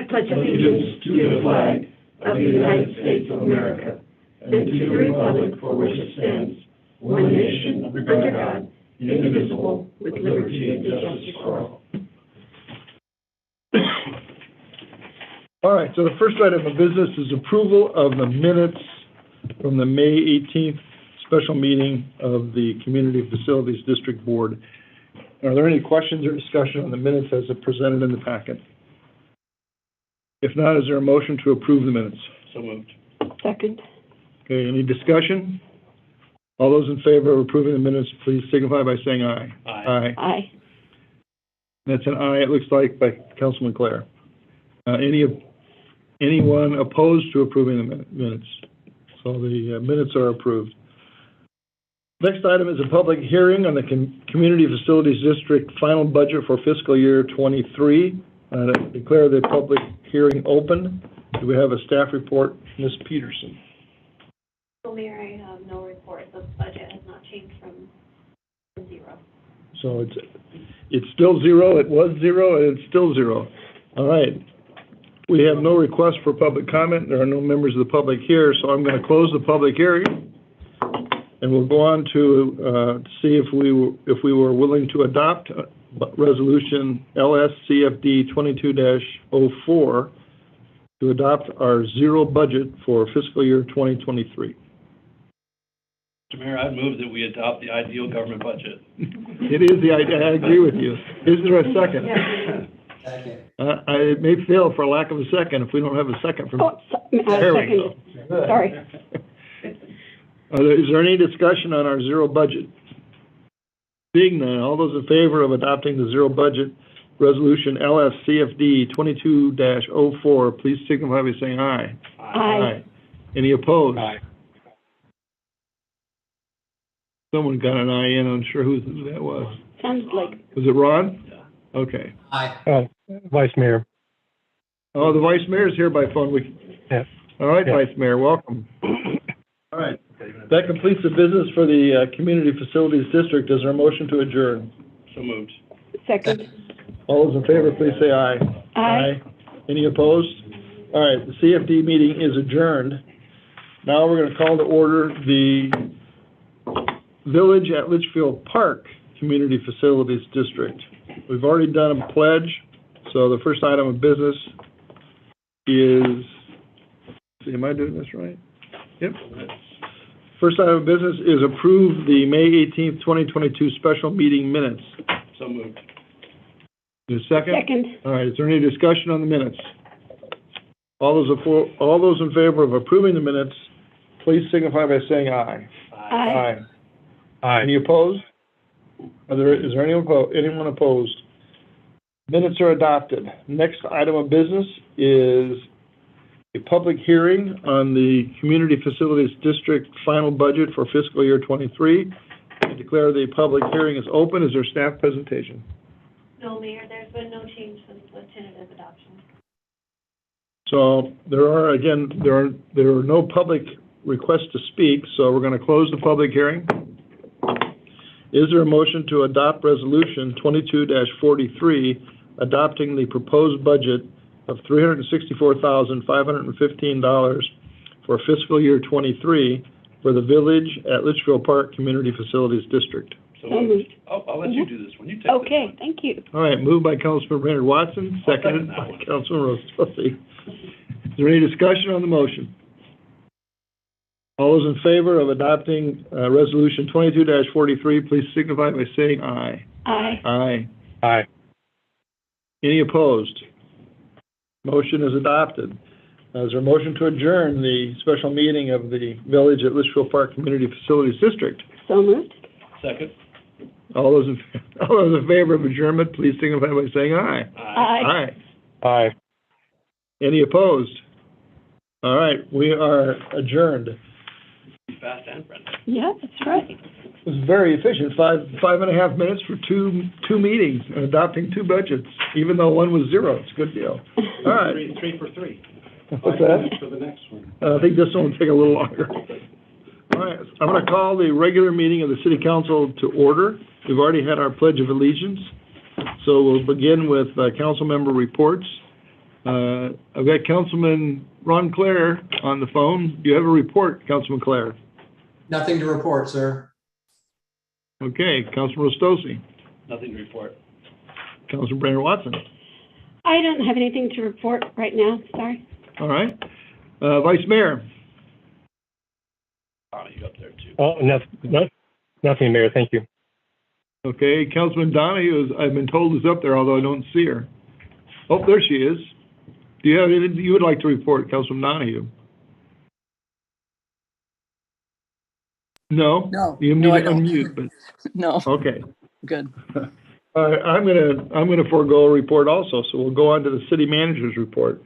pledge allegiance to the flag of the United States of America and to the republic for which it stands, one nation, under God, indivisible, with liberty and justice for all. All right, so the first item of business is approval of the minutes from the May 18th special meeting of the Community Facilities District Board. Are there any questions or discussion on the minutes as presented in the packet? If not, is there a motion to approve the minutes? So moved. Second. Okay, any discussion? All those in favor of approving the minutes, please signify by saying aye. Aye. Aye. That's an aye, it looks like, by Councilman Clare. Anyone opposed to approving the minutes? So the minutes are approved. Next item is a public hearing on the Community Facilities District final budget for fiscal year 23. Declare the public hearing open. Do we have a staff report? Ms. Peterson. So, Mayor, I have no report. The budget has not changed from zero. So it's still zero, it was zero, and it's still zero. All right. We have no request for public comment. There are no members of the public here, so I'm going to close the public hearing. And we'll go on to see if we were willing to adopt Resolution LSCFD 22-04 to adopt our zero budget for fiscal year 2023. Mr. Mayor, I move that we adopt the ideal government budget. It is the idea. I agree with you. Is there a second? Second. It may fail for lack of a second if we don't have a second from. There we go. Sorry. Is there any discussion on our zero budget? Seeing none, all those in favor of adopting the zero budget resolution LSCFD 22-04, please signify by saying aye. Aye. Any opposed? Aye. Someone got an aye in. I'm sure who that was. Sounds like. Was it Ron? Yeah. Okay. Aye. Vice Mayor. Oh, the Vice Mayor's here by phone. Yes. All right, Yes. Vice Mayor, welcome. All right. That completes the business for the Community Facilities District. Is there a motion to adjourn? So moved. Second. All those in favor, please say aye. Aye. Any opposed? All right, the CFD meeting is adjourned. Now we're going to call to order the Village at Litchfield Park Community Facilities District. We've already done a pledge, so the first item of business is, am I doing this right? Yep. First item of business is approve the May 18th, 2022 special meeting minutes. So moved. Is there a second? Second. All right, is there any discussion on the minutes? All those in favor of approving the minutes, please signify by saying aye. Aye. Aye. Any opposed? Is there anyone opposed? Minutes are adopted. Next item of business is a public hearing on the Community Facilities District final budget for fiscal year 23. I declare the public hearing is open. Is there staff presentation? No, Mayor, there's been no change since the tentative adoption. So there are no public requests to speak, so we're going to close the public hearing. Is there a motion to adopt Resolution 22-43, adopting the proposed budget of $364,515 for fiscal year 23 for the Village at Litchfield Park Community Facilities District? So moved. I'll let you do this one. You take this Okay, one. thank you. All right, moved by Councilman Brainerd Watson, seconded by Councilman Rosati. Is there any discussion on the motion? All those in favor of adopting Resolution 22-43, please signify by saying aye. Aye. Aye. Aye. Any opposed? Motion is adopted. Is there a motion to adjourn the special meeting of the Village at Litchfield Park Community Facilities District? So moved. Second. All those in favor of adjournment, please signify by saying aye. Aye. Aye. Aye. Any opposed? All right, we are adjourned. Fast and friendly. Yeah, that's right. It was very efficient, five and a half minutes for two meetings and adopting two budgets, even though one was zero. It's a good deal. All right. Three for three. What's that? For the next one. I think this one will take a little longer. All right, I'm going to call the regular meeting of the City Council to order. We've already had our Pledge of Allegiance, so we'll begin with council member reports. I've got Councilman Ron Claire on the phone. Do you have a report, Councilman Claire? Nothing to report, sir. Okay, Councilman Rostosi, Nothing to report. Councilman Brainerd Watson. I don't have anything to report right now, sorry. All right. Vice Mayor. You up there too. Oh, nothing, Mayor. Thank you. Okay, Councilman Donahue, I've been told is up there, although I don't see her. Oh, there she is. Do you have anything you would like to report, Councilman Donahue? No? No, You need no, I to don't. unmute, but, No, okay. good. All right, I'm gonna forego a report also, so we'll go on to the city manager's report.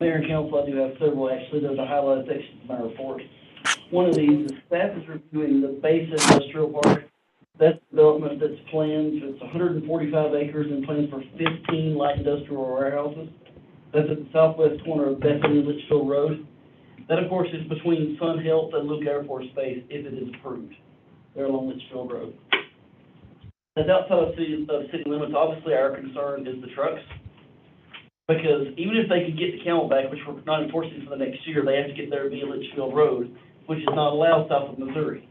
Mayor and council, I do have several, actually. There's a highlighted section of my report. One of these, the staff is reviewing the Base Industrial Park. That's development that's planned, it's 145 acres and plans for 15 light industrial warehouses. That's at the southwest corner of Bethany and Litchfield Road. That, of course, is between Sun Health and Luke Air Force Base, if it is approved, there along Litchfield Road. That's outside of city limits. Obviously, our concern is the trucks. Because even if they could get to Camelback, which we're not enforcing for the next year, they have to get there via Litchfield Road, which is not allowed south of Missouri.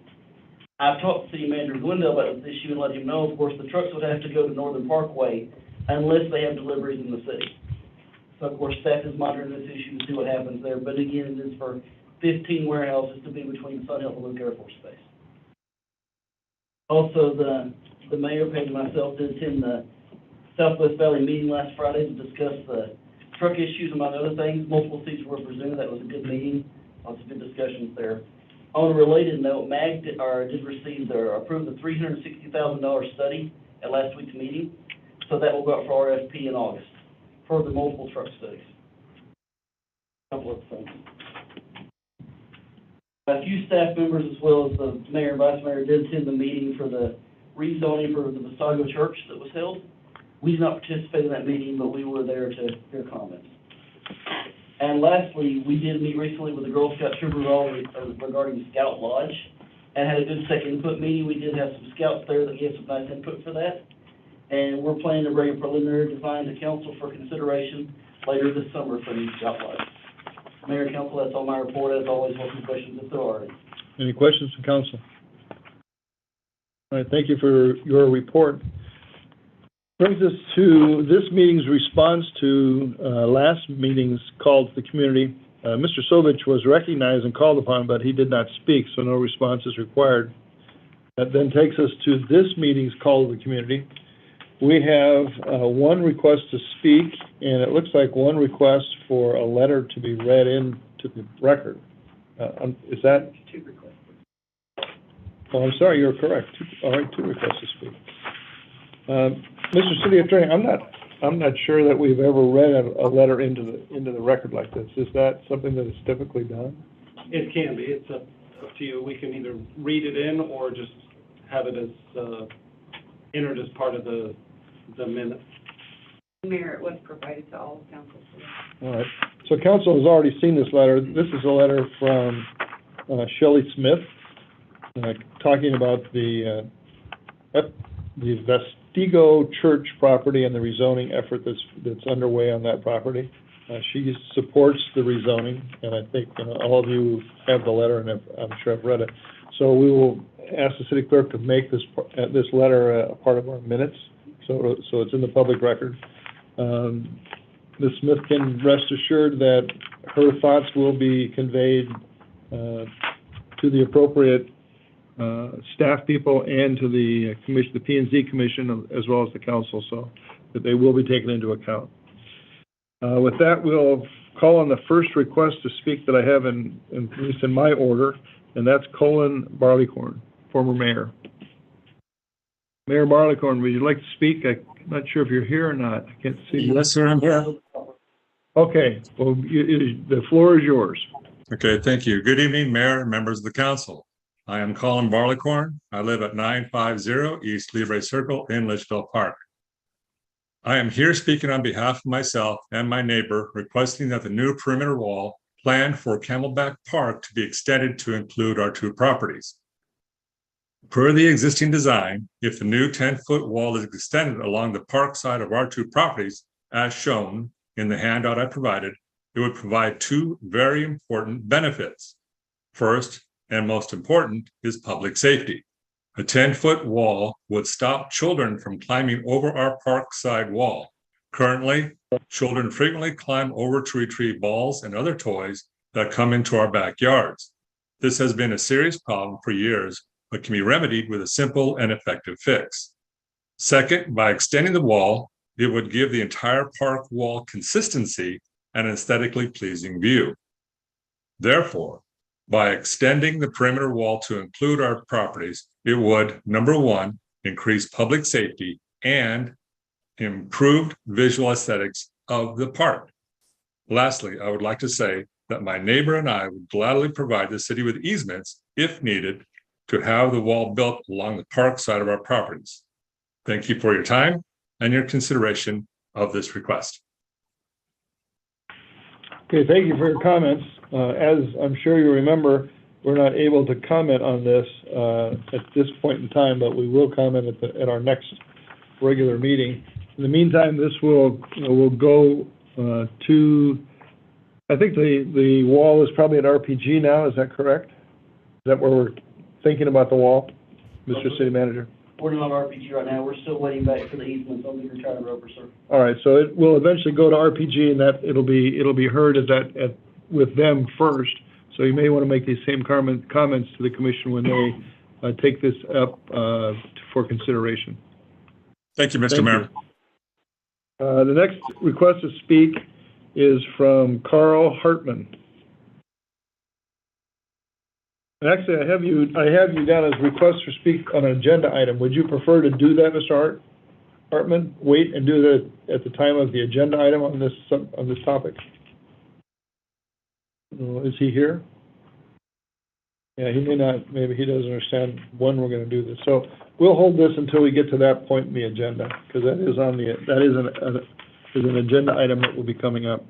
I've talked to City Manager Glendale about this issue and let him know, of course, the trucks would have to go to Northern Parkway unless they have deliveries in the city. So, of course, staff is monitoring this issue to see what happens there. But again, it is for 15 warehouses to be between Sun Health and Luke Air Force Base. Also, the mayor, Peggy, and myself did attend the Southwest Valley meeting last Friday to discuss the truck issues, among other things. Multiple seats were presented. That was a good meeting. Lots of good discussions there. On a related note, MAG did receive approved the $360,000 study at last week's meeting. So that will go out for RFP in August for the multiple truck studies. A couple of things. A few staff members, as well as the mayor and vice mayor, did attend the meeting for the rezoning for the Visago Church that was held. We did not participate in that meeting, but we were there to hear comments. And lastly, we did meet recently with the Girl Scout Troop regarding Scout Lodge and had a good second input meeting. We did have some scouts there that gave some nice input for that. And we're planning to bring a preliminary design to council for consideration later this summer for the Scout Lodge. Mayor and council, that's all my report. As always, welcome questions if there are any. Any questions from council? All right, thank you for your report. Brings us to this meeting's response to last meeting's call to the community. Mr. Sovich was recognized and called upon, but he did not speak, so no response is required. That then takes us to this meeting's call to the community. We have one request to speak, and it looks like one request for a letter to be read into the record. Is that? Two requests. Oh, I'm sorry, you're correct. All right, two requests to speak. Mr. City Attorney, I'm not sure that we've ever read a letter into the record like this. Is that something that is typically done? It can be. It's up to you. We can either read it in or just have it as entered as part of the minutes. Mayor, it was provided to all council. All right. So council has already seen this letter. This is a letter from Shelley Smith talking about the Vestigo Church property and the rezoning effort that's underway on that property. She supports the rezoning, and I think all of you have the letter, and I'm sure I've read it. So we will ask the city clerk to make this letter a part of our minutes, so it's in the public record. Ms. Smith can rest assured that her thoughts will be conveyed to the appropriate staff people and to the commission, the P&Z Commission, as well as the council, so that they will be taken into account. With that, we'll call on the first request to speak that I have at least in my order, and that's Colin Barleycorn, former mayor. Mayor Barleycorn, would you like to speak? I'm not sure if you're here or not. I can't see you. Yes, sir, I'm here. Okay, well, the floor is yours. Okay, thank you. Good evening, Mayor and members of the council. I am Colin Barleycorn. I live at 950 East Libre Circle in Litchfield Park. I am here speaking on behalf of myself and my neighbor, requesting that the new perimeter wall planned for Camelback Park to be extended to include our two properties. Per the existing design, if the new 10-foot wall is extended along the park side of our two properties, as shown in the handout I provided, it would provide two very important benefits. First, and most important, is public safety. A 10-foot wall would stop children from climbing over our park side wall. Currently, children frequently climb over to retrieve balls and other toys that come into our backyards. This has been a serious problem for years, but can be remedied with a simple and effective fix. Second, by extending the wall, it would give the entire park wall consistency and an aesthetically pleasing view. Therefore, by extending the perimeter wall to include our properties, it would, number one, increase public safety and improved visual aesthetics of the park. Lastly, I would like to say that my neighbor and I would gladly provide the city with easements, if needed, to have the wall built along the park side of our properties. Thank you for your time and your consideration of this request. Okay, thank you for your comments. As I'm sure you remember, we're not able to comment on this at this point in time, but we will comment at our next regular meeting. In the meantime, this will go to, I think the wall is probably at RPG now, is that correct? Is that where we're thinking about the wall, Mr. City Manager? We're not RPG right now. We're still waiting back for the easements on the retired rover, sir. All right, so it will eventually go to RPG, and that it'll be heard with them first. So you may want to make these same comments to the commission when they take this up for consideration. Thank you, Mr. Mayor. The next request to speak is from Carl Hartman. And actually, I have you down as request to speak on an agenda item. Would you prefer to do that, Mr. Hartman? Wait and do that at the time of the agenda item on this topic? Is he here? Yeah, he may not. Maybe he doesn't understand when we're going to do this. So we'll hold this until we get to that point in the agenda, because that is an agenda item that will be coming up.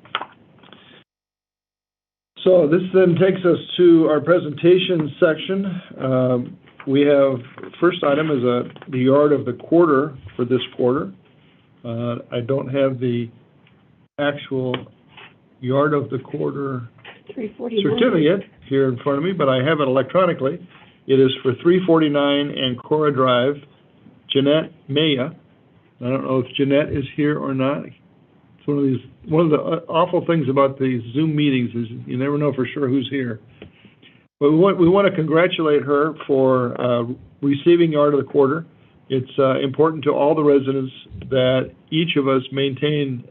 So this then takes us to our presentation section. We have, first item is the yard of the quarter for this quarter. I don't have the actual yard of the quarter certificate here in front of me, but I have it electronically. It is for 349 Ancora Drive, Jeanette Maya. I don't know if Jeanette is here or not. One of the awful things about these Zoom meetings is you never know for sure who's here. But we want to congratulate her for receiving Yard of the Quarter. It's important to all the residents that each of us maintain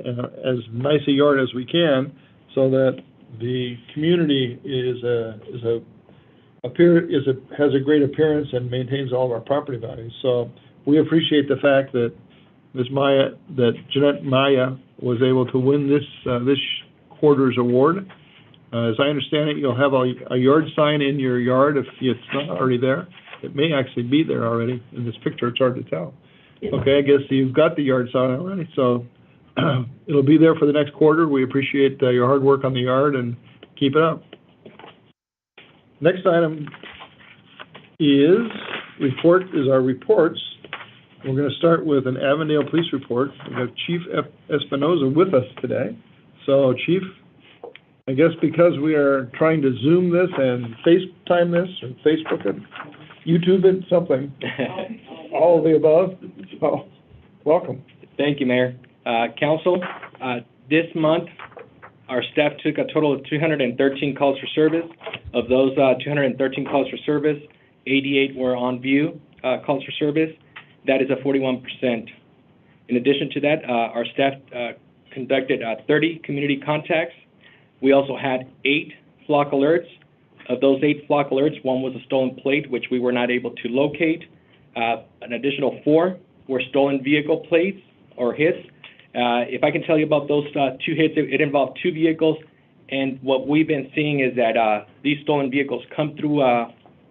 as nice a yard as we can, so that the community has a great appearance and maintains all of our property values. So we appreciate the fact that Jeanette Maya was able to win this quarter's award. As I understand it, you'll have a yard sign in your yard if it's not already there. It may actually be there already. In this picture, it's hard to tell. Okay, I guess you've got the yard sign already, so it'll be there for the next quarter. We appreciate your hard work on the yard, and keep it up. Next item is our reports. We're going to start with an Avondale Police report. We have Chief Espinoza with us today. So, Chief, I guess because we are trying to Zoom this and FaceTime this, or Facebook it, YouTube it, something, all of the above, so welcome. Thank you, Mayor. Council, this month, our staff took a total of 213 calls for service. Of those 213 calls for service, 88 were on view calls for service. That is a 41%. In addition to that, our staff conducted 30 community contacts. We also had 8 flock alerts. Of those 8 flock alerts, 1 was a stolen plate, which we were not able to locate. An additional 4 were stolen vehicle plates or hits. If I can tell you about those 2 hits, it involved 2 vehicles. And what we've been seeing is that these stolen vehicles come through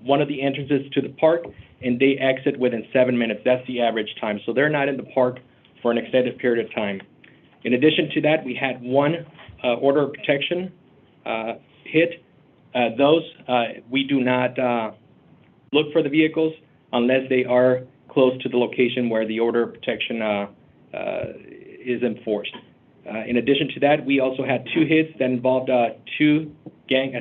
one of the entrances to the park, and they exit within 7 minutes. That's the average time. So they're not in the park for an extended period of time. In addition to that, we had 1 order of protection hit. We do not look for the vehicles unless they are close to the location where the order of protection is enforced. In addition to that, we also had 2 hits that involved 2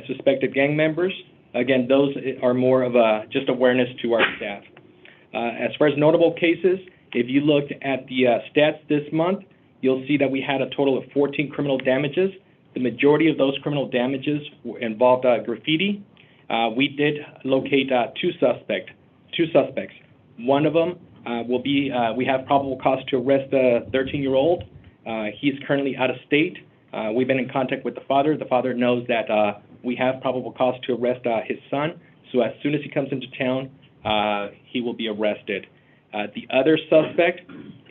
suspected gang members. Again, those are more of just awareness to our staff. As far as notable cases, if you looked at the stats this month, you'll see that we had a total of 14 criminal damages. The majority of those criminal damages involved graffiti. We did locate 2 suspects. One of them we have probable cause to arrest a 13-year-old. He's currently out of state. We've been in contact with the father. The father knows that we have probable cause to arrest his son. So as soon as he comes into town, he will be arrested. The other suspect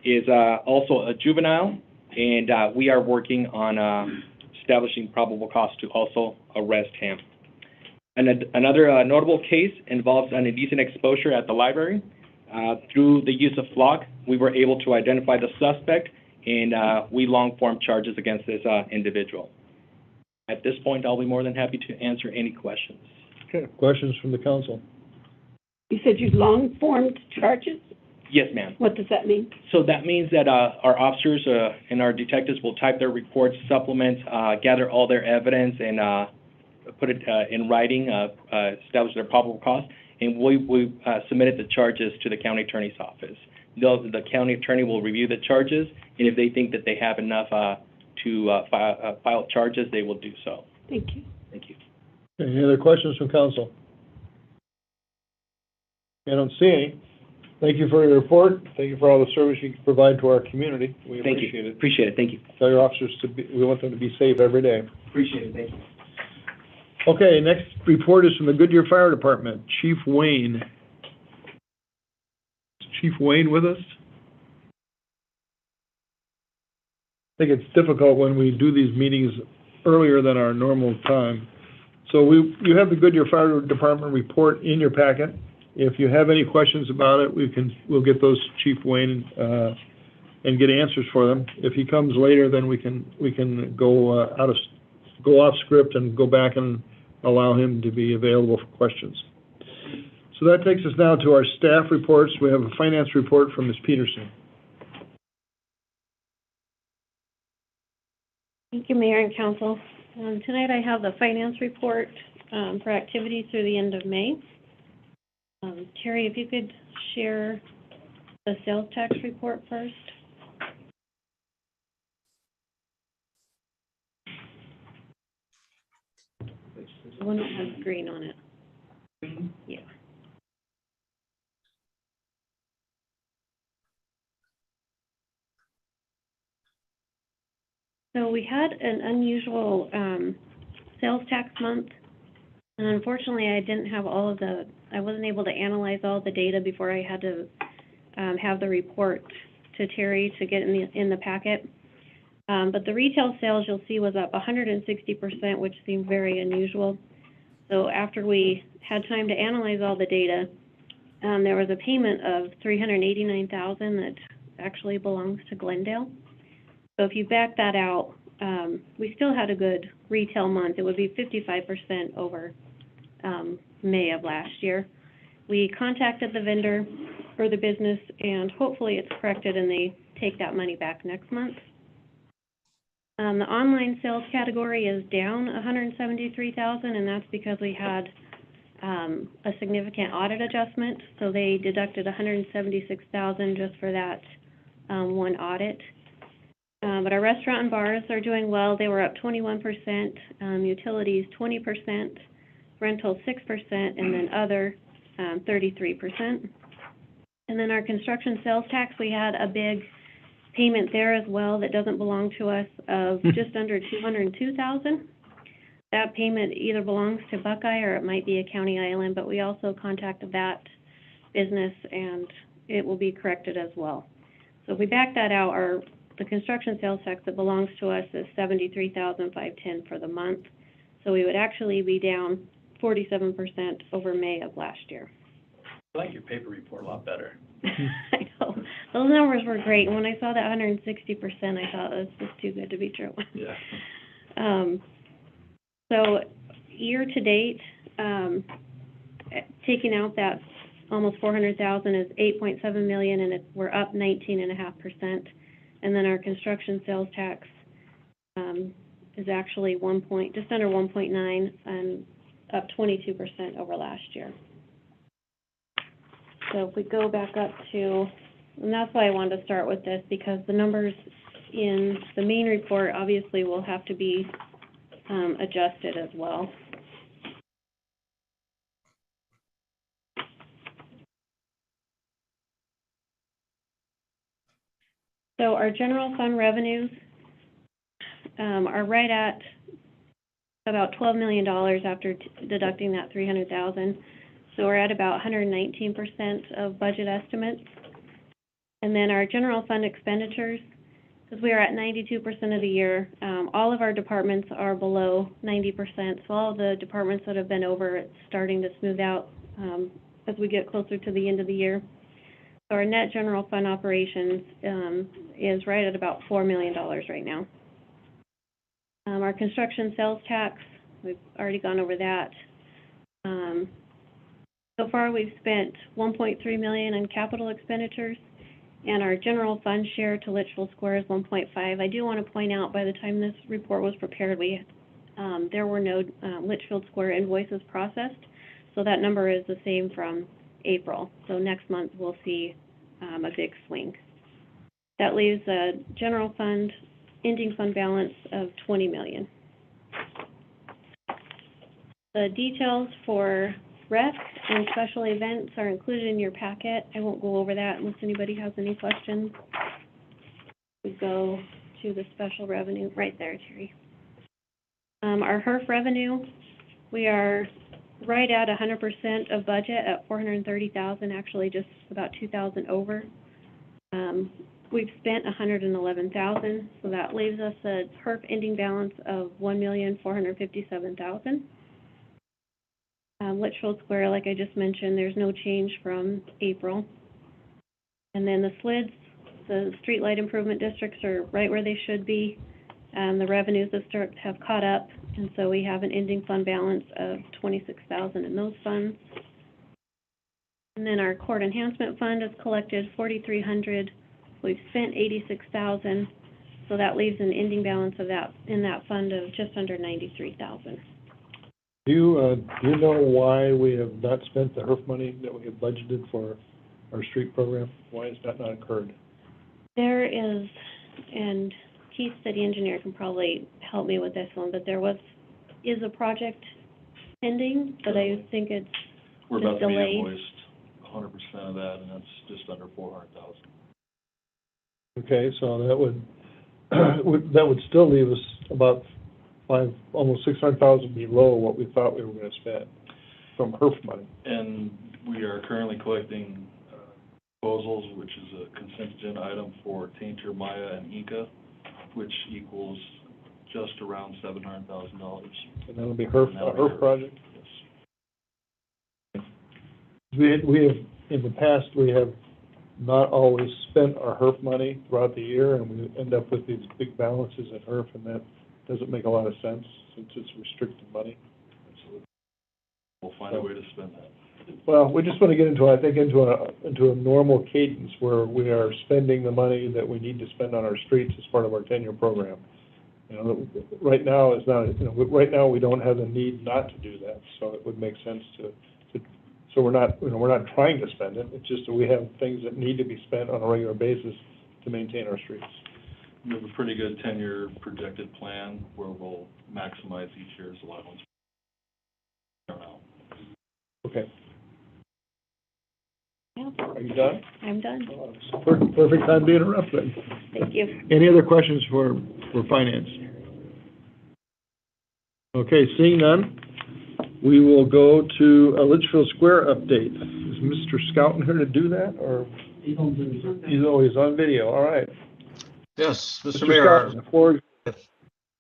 is also a juvenile, and we are working on establishing probable cause to also arrest him. And another notable case involves an indecent exposure at the library. Through the use of FLOC, we were able to identify the suspect, and we long-form charges against this individual. At this point, I'll be more than happy to answer any questions. Okay, questions from the council? You said you long-formed charges? Yes, ma'am. What does that mean? So that means that our officers and our detectives will type their reports, supplement, gather all their evidence, and put it in writing, establish their probable cause, and we submitted the charges to the county attorney's office. The county attorney will review the charges, and if they think that they have enough to file charges, they will do so. Thank you. Thank you. Any other questions from council? I don't see any. Thank you for your report. Thank you for all the service you provide to our community. We appreciate it. Appreciate it. Thank you. Tell your officers we want them to be safe every day. Appreciate it, thank you. Okay, next report is from the Goodyear Fire Department, Chief Wayne. Is Chief Wayne with us? I think it's difficult when we do these meetings earlier than our normal time. So you have the Goodyear Fire Department report in your packet. If you have any questions about it, we'll get those to Chief Wayne and get answers for them. If he comes later, then we can go off script and go back and allow him to be available for questions. So that takes us now to our staff reports. We have a finance report from Ms. Peterson. Thank you, Mayor and Council. Tonight I have the finance report for activities through the end of May. Terry, if you could share the sales tax report first. The one that has green on it. Yeah. So we had an unusual sales tax month, and unfortunately I didn't have I wasn't able to analyze all the data before I had to have the report to Terry to get in the packet. But the retail sales you'll see was up 160%, which seemed very unusual. So after we had time to analyze all the data, there was a payment of $389,000 that actually belongs to Glendale. So if you back that out, we still had a good retail month. It would be 55% over May of last year. We contacted the vendor for the business, and hopefully it's corrected and they take that money back next month. The online sales category is down $173,000, and that's because we had a significant audit adjustment. So they deducted $176,000 just for that one audit. But our restaurant and bars are doing well. They were up 21%, utilities 20%, rental 6%, and then other 33%. And then our construction sales tax, we had a big payment there as well that doesn't belong to us of just under $202,000. That payment either belongs to Buckeye or it might be a county island, but we also contacted that business and it will be corrected as well. So if we back that out, the construction sales tax that belongs to us is $73,510 for the month. So we would actually be down 47% over May of last year. I like your paper report a lot better. I know. Those numbers were great. And when I saw that 160%, I thought it was just too good to be true. Yeah. So year to date, taking out that almost $400,000 is $8.7 million, and we're up 19.5%. And then our construction sales tax is actually just under 1.9 and up 22% over last year. So if we go back up to, and that's why I wanted to start with this, because the numbers in the main report obviously will have to be adjusted as well. So our general fund revenues are right at about $12 million after deducting that $300,000. So we're at about 119% of budget estimates. And then our general fund expenditures, because we are at 92% of the year, all of our departments are below 90%. So all of the departments that have been over, it's starting to smooth out as we get closer to the end of the year. So our net general fund operations is right at about $4 million right now. Our construction sales tax, we've already gone over that. So far, we've spent $1.3 million in capital expenditures, and our general fund share to Litchfield Square is $1.5. I do want to point out, by the time this report was prepared, there were no Litchfield Square invoices processed, so that number is the same from April. So next month, we'll see a big swing. That leaves a general fund ending fund balance of $20 million. The details for rec and special events are included in your packet. I won't go over that unless anybody has any questions. We go to the special revenue right there, Terry. Our HERF revenue, we are right at 100% of budget at $430,000, actually just about $2,000 over. We've spent $111,000, so that leaves us a HERF ending balance of $1,457,000. Litchfield Square, like I just mentioned, there's no change from April. And then the SLIDs, the streetlight improvement districts, are right where they should be. The revenues have caught up, and so we have an ending fund balance of $26,000 in those funds. And then our court enhancement fund has collected $4,300. We've spent $86,000, so that leaves an ending balance of that in that fund of just under $93,000. Do you know why we have not spent the HERF money that we have budgeted for our street program? Why has that not occurred? There is, and Keith, city engineer, can probably help me with this one, but is a project pending, but I think it's We're just about to be delayed. invoiced 100% of that, and that's just under $400,000. Okay, so that would still leave us about almost $600,000 below what we thought we were going to spend from HERF money. And we are currently collecting proposals, which is a consent agenda item for Tainter, Maya, and Inca, which equals just around $700,000. And that'll be HERF project? Yes. We have, in the past, we have not always spent our HERF money throughout the year, and we end up with these big balances at HERF, and that doesn't make a lot of sense since it's restricted money. Absolutely. We'll find a way to spend that. Well, we just want to get into a normal cadence where we are spending the money that we need to spend on our streets as part of our 10-year program. You know, right now it's not. You know, right now we don't have the need not to do that, so it would make sense to. So we're not trying to spend it. It's just that we have things that need to be spent on a regular basis to maintain our streets. We have a pretty good 10-year projected plan where we'll maximize each year's allowance. Okay. Yeah. Are you done? I'm done. Perfect time to interrupt then. Thank you. Any other questions for finance? Okay, seeing none, we will go to a Litchfield Square update. Is Mr. Scouten here to do that, or? He's on video. He's on video, all right. Yes, Mr. Mr. Mayor. Scouten, the floor.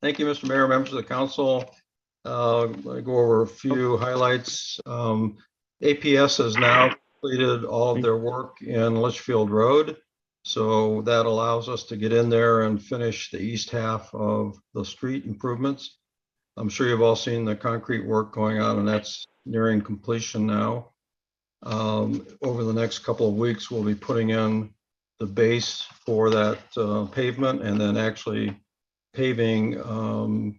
Thank you, Mr. Mayor, members of the council. I'll go over a few highlights. APS has now completed all of their work in Litchfield Road. So that allows us to get in there and finish the east half of the street improvements. I'm sure you've all seen the concrete work going on, and that's nearing completion now. Over the next couple of weeks, we'll be putting in the base for that pavement, and then actually paving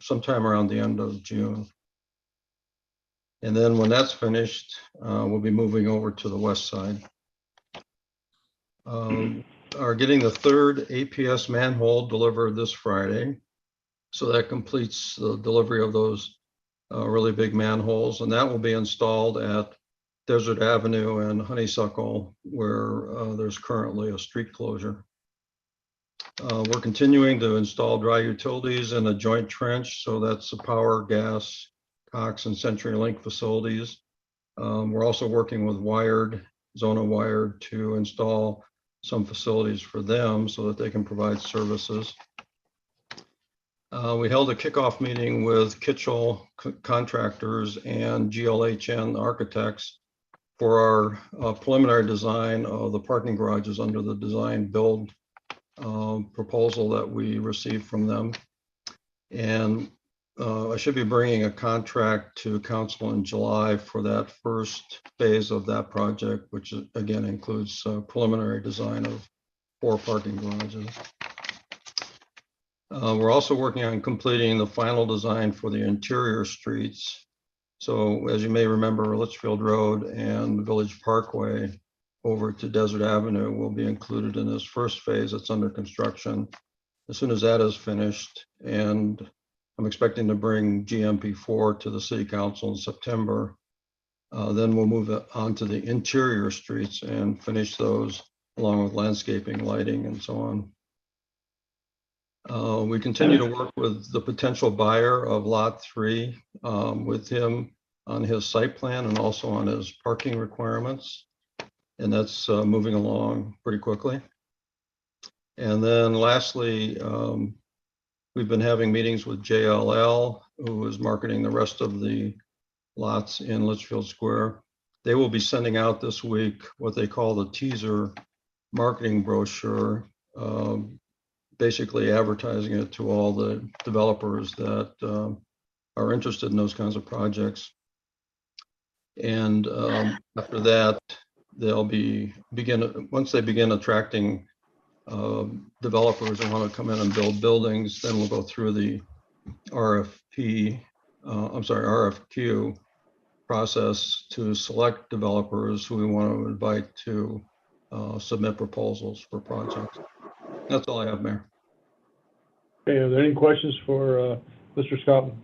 sometime around the end of June. And then when that's finished, we'll be moving over to the west side. Are getting the third APS manhole delivered this Friday. So that completes the delivery of those really big manholes, and that will be installed at Desert Avenue and Honeysuckle, where there's currently a street closure. We're continuing to install dry utilities in a joint trench, so that's the power, gas, Cox, and CenturyLink facilities. We're also working with Zona Wired to install some facilities for them so that they can provide services. We held a kickoff meeting with Kitchell Contractors and GLHN Architects for our preliminary design of the parking garages under the design build proposal that we received from them. And I should be bringing a contract to council in July for that first phase of that project, which again includes preliminary design of 4 parking garages. We're also working on completing the final design for the interior streets. So as you may remember, Litchfield Road and Village Parkway over to Desert Avenue will be included in this first phase that's under construction. As soon as that is finished, and I'm expecting to bring GMP4 to the City Council in September, then we'll move on to the interior streets and finish those along with landscaping, lighting, and so on. We continue to work with the potential buyer of Lot 3 with him on his site plan and also on his parking requirements. And that's moving along pretty quickly. And then lastly, we've been having meetings with JLL, who is marketing the rest of the lots in Litchfield Square. They will be sending out this week what they call the teaser marketing brochure, basically advertising it to all the developers that are interested in those kinds of projects. And after that, they'll once they begin attracting developers who want to come in and build buildings, then we'll go through the RFQ process to select developers who we want to invite to submit proposals for projects. That's all I have, Mayor. Okay, are there any questions for Mr. Scottman?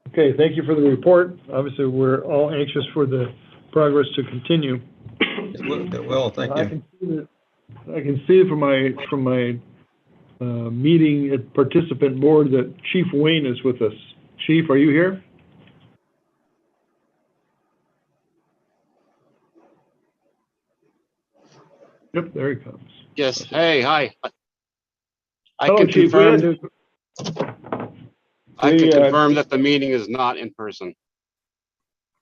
Okay, thank you for the report. Obviously, we're all anxious for the progress to continue. It will, thank you. I can see from my meeting at participant board that Chief Wayne is with us. Chief, are you here? Yep, there he comes. Yes. Hey, hi. I Hello, can Chief. confirm. I can confirm that the meeting is not in person.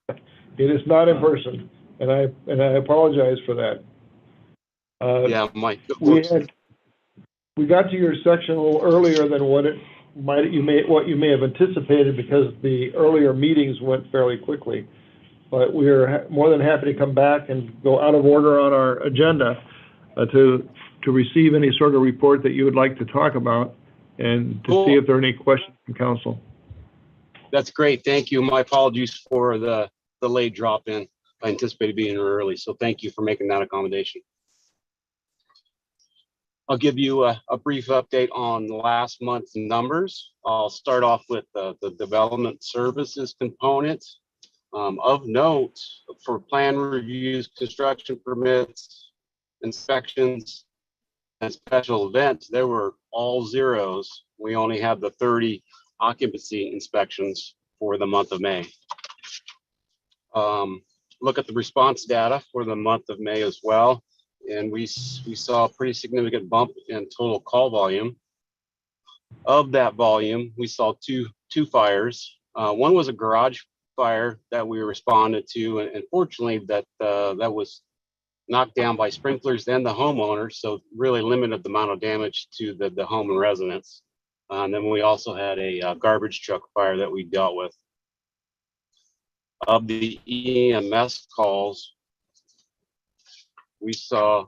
It is not in person, and I apologize for that. Yeah, Mike. We got to your section a little earlier than what you may have anticipated because the earlier meetings went fairly quickly. But we're more than happy to come back and go out of order on our agenda to receive any sort of report that you would like to talk about and to see if there are any questions from council. That's great. Thank you. My apologies for the late drop in. I anticipated being here early, so thank you for making that accommodation. I'll give you a brief update on last month's numbers. I'll start off with the development services component. Of note, for plan reviews, construction permits, inspections, and special events, there were all zeros. We only had the 30 occupancy inspections for the month of May. Look at the response data for the month of May as well. And we saw a pretty significant bump in total call volume. Of that volume, we saw two fires. One was a garage fire that we responded to, and fortunately that was knocked down by sprinklers and the homeowner, so really limited the amount of damage to the home and residents. And then we also had a garbage truck fire that we dealt with. Of the EMS calls, we saw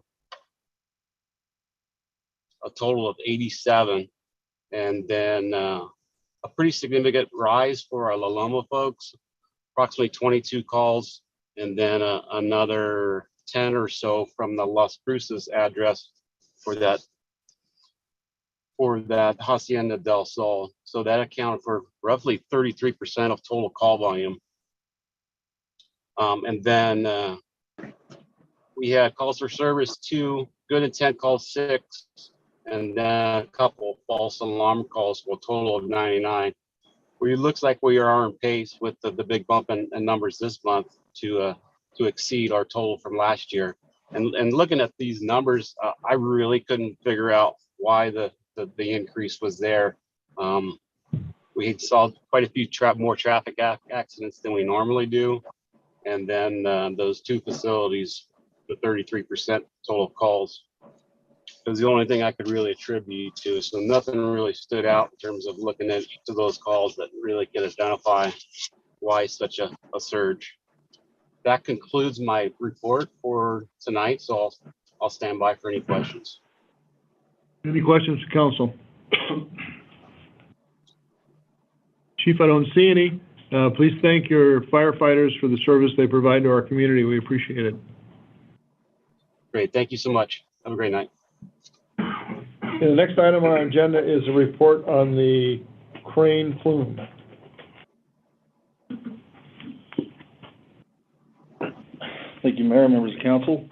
a total of 87. And then a pretty significant rise for our La Loma folks, approximately 22 calls, and then another 10 or so from the Las Cruces address for that Hacienda del Sol. So that accounted for roughly 33% of total call volume. And then we had calls for service 2, good intent calls 6, and then a couple false alarm calls for a total of 99. It looks like we are on pace with the big bump in numbers this month to exceed our total from last year. And looking at these numbers, I really couldn't figure out why the increase was there. We saw quite a few more traffic accidents than we normally do. And then those 2 facilities, the 33% total calls, was the only thing I could really attribute to. So nothing really stood out in terms of looking at each of those calls that really can identify why such a surge. That concludes my report for tonight, so I'll stand by for any questions. Any questions for council? Chief, I don't see any. Please thank your firefighters for the service they provide to our community. We appreciate it. Great, thank you so much. Have a great night. Okay, the next item on our agenda is a report on the crane plume. Thank you, Mayor, members of council.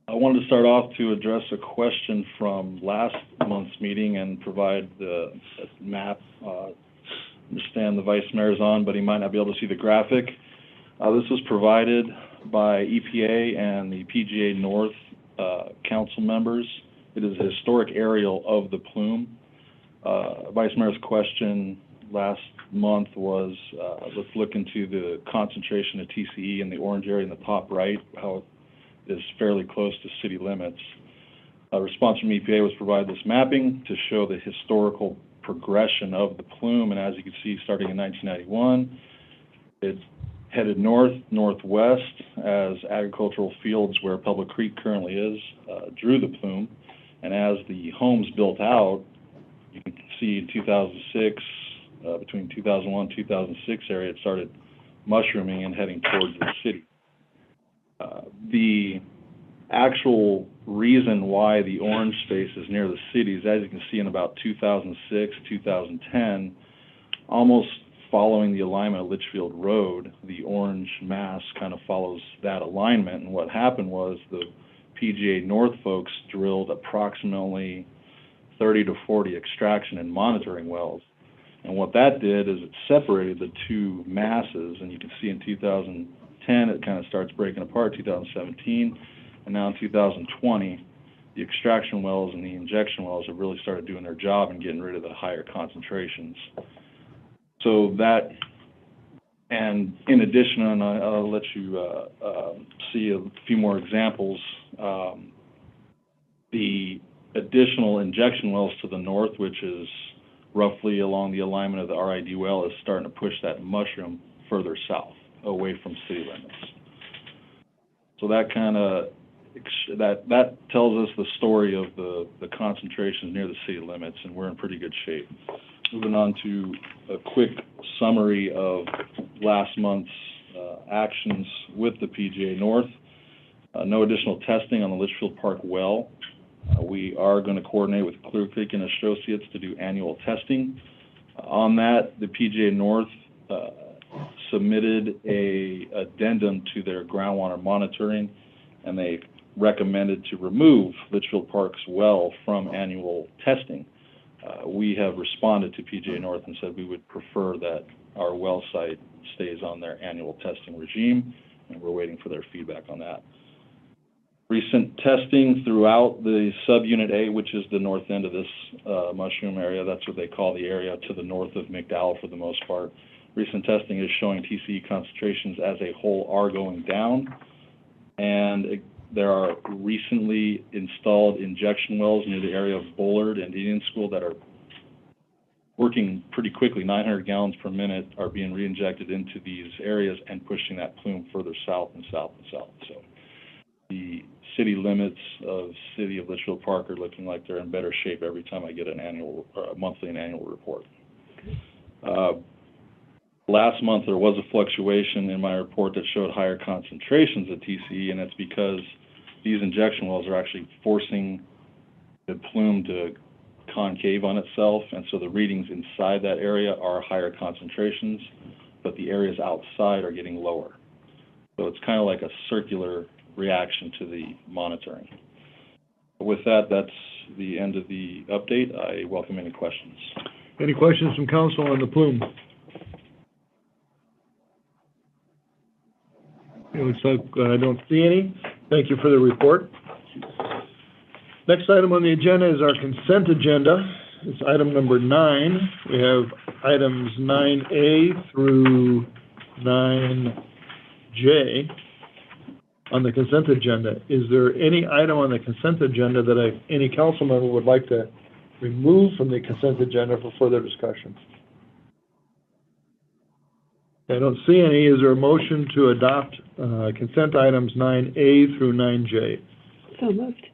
I wanted to start off to address a question from last month's meeting and provide the map. Understand the vice mayor's on, but he might not be able to see the graphic. This was provided by EPA and the PGA North council members. It is a historic aerial of the plume. Vice Mayor's question last month was, let's look into the concentration of TCE in the orange area in the top right, how it is fairly close to city limits. A response from EPA was provide this mapping to show the historical progression of the plume, and as you can see, starting in 1991, it headed northwest as agricultural fields where Public Creek currently is drew the plume, and as the homes built out, you can see in 2006, between 2001 and 2006 area, it started mushrooming and heading towards the city. The actual reason why the orange space is near the cities, as you can see in about 2006, 2010, almost following the alignment of Litchfield Road, the orange mass kind of follows that alignment. And what happened was the PGA North folks drilled approximately 30 to 40 extraction and monitoring wells. And what that did is it separated the two masses, and you can see in 2010 it kind of starts breaking apart, 2017, and now in 2020, the extraction wells and the injection wells have really started doing their job and getting rid of the higher concentrations. So that, and in addition, and I'll let you see a few more examples, the additional injection wells to the north, which is roughly along the alignment of the RID well, is starting to push that mushroom further south, away from city limits. So that kind of, that tells us the story of the concentrations near the city limits, and we're in pretty good shape. Moving on to a quick summary of last month's actions with the PGA North. No additional testing on the Litchfield Park well. We are going to coordinate with Clear Creek and Associates to do annual testing. On that, the PGA North submitted a addendum to their groundwater monitoring, and they recommended to remove Litchfield Park's well from annual testing. We have responded to PGA North and said we would prefer that our well site stays on their annual testing regime, and we're waiting for their feedback on that. Recent testing throughout the subunit A, which is the north end of this mushroom area, that's what they call the area to the north of McDowell for the most part. Recent testing is showing TCE concentrations as a whole are going down, and there are recently installed injection wells near the area of Bullard and Indian School that are working pretty quickly. 900 gallons per minute are being re-injected into these areas and pushing that plume further south and south and south. So the city limits of City of Litchfield Park are looking like they're in better shape every time I get an monthly and annual report. Last month, there was a fluctuation in my report that showed higher concentrations of TCE, and that's because these injection wells are actually forcing the plume to concave on itself, and so the readings inside that area are higher concentrations, but the areas outside are getting lower. So it's kind of like a circular reaction to the monitoring. With that, that's the end of the update. I welcome any questions. Any questions from council on the plume? It looks like I don't see any. Thank you for the report. Next item on the agenda is our consent agenda. It's item number 9. We have items 9A through 9J on the consent agenda. Is there any item on the consent agenda that any council member would like to remove from the consent agenda for further discussion? I don't see any. Is there a motion to adopt consent items 9A through 9J? So moved.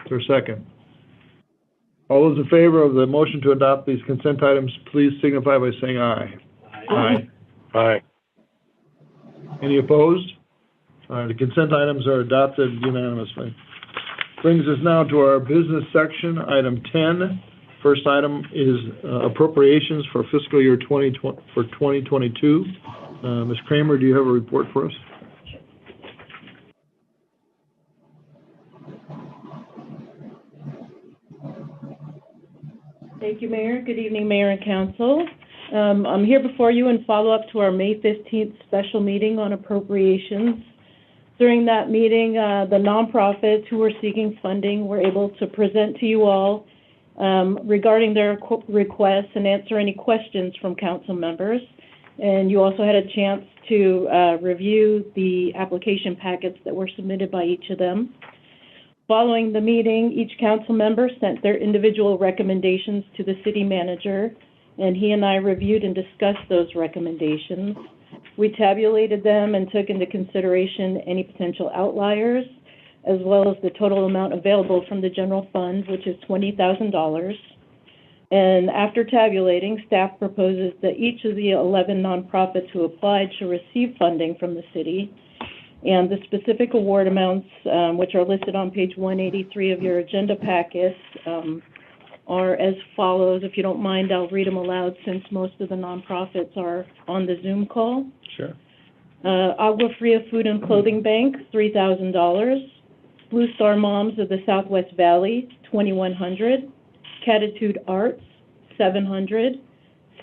Is there a second? All those in favor of the motion to adopt these consent items, please signify by saying aye. Aye. Aye. Any opposed? The consent items are adopted unanimously. Brings us now to our business section, item 10. First item is appropriations for fiscal year 2022. Ms. Kramer, do you have a report for us? Thank you, Mayor. Good evening, Mayor and Council. I'm here before you in follow-up to our May 15th special meeting on appropriations. During that meeting, the nonprofits who were seeking funding were able to present to you all regarding their requests and answer any questions from council members. And you also had a chance to review the application packets that were submitted by each of them. Following the meeting, each council member sent their individual recommendations to the city manager, and he and I reviewed and discussed those recommendations. We tabulated them and took into consideration any potential outliers, as well as the total amount available from the general fund, which is $20,000. And after tabulating, staff proposes that each of the 11 nonprofits who applied should receive funding from the city. And the specific award amounts, which are listed on page 183 of your agenda packets, are as follows. If you don't mind, I'll read them aloud since most of the nonprofits are on the Zoom call. Sure. Agua Fria Food and Clothing Bank, $3,000. Blue Star Moms of the Southwest Valley, $2,100. Catitude Arts, $700.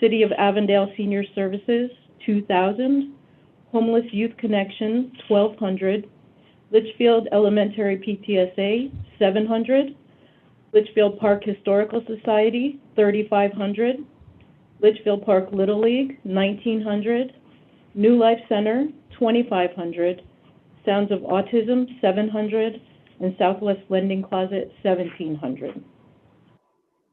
City of Avondale Senior Services, $2,000. Homeless Youth Connection, $1,200. Litchfield Elementary PTSA, $700. Litchfield Park Historical Society, $3,500. Litchfield Park Little League, $1,900. New Life Center, $2,500. Sounds of Autism, $700. And Southwest Lending Closet, $1,700.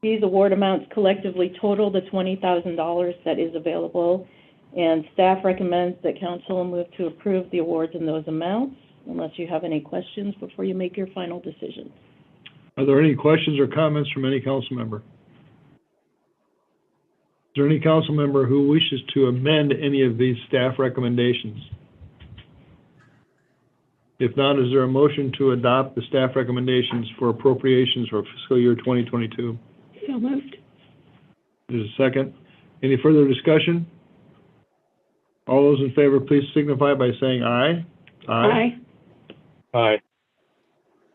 These award amounts collectively total the $20,000 that is available, and staff recommends that council move to approve the awards in those amounts, unless you have any questions before you make your final decision. Are there any questions or comments from any council member? Is there any council member who wishes to amend any of these staff recommendations? If not, is there a motion to adopt the staff recommendations for appropriations for fiscal year 2022? So moved. There's a second. Any further discussion? All those in favor, please signify by saying aye. Aye. Aye.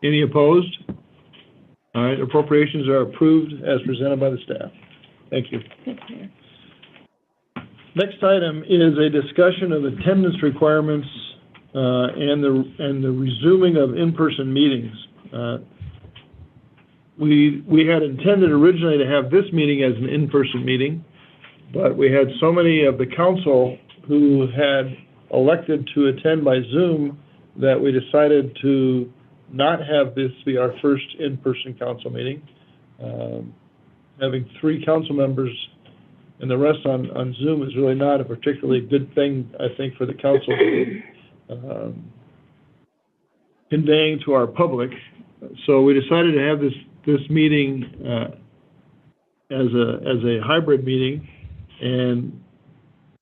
Any opposed? All right, appropriations are approved as presented by the staff. Thank you. Next item is a discussion of attendance requirements and the resuming of in-person meetings. We had intended originally to have this meeting as an in-person meeting, but we had so many of the council who had elected to attend by Zoom that we decided to not have this be our first in-person council meeting. Having 3 council members and the rest on Zoom is really not a particularly good thing, I think, for the council. conveying to our public. So we decided to have this meeting as a hybrid meeting, and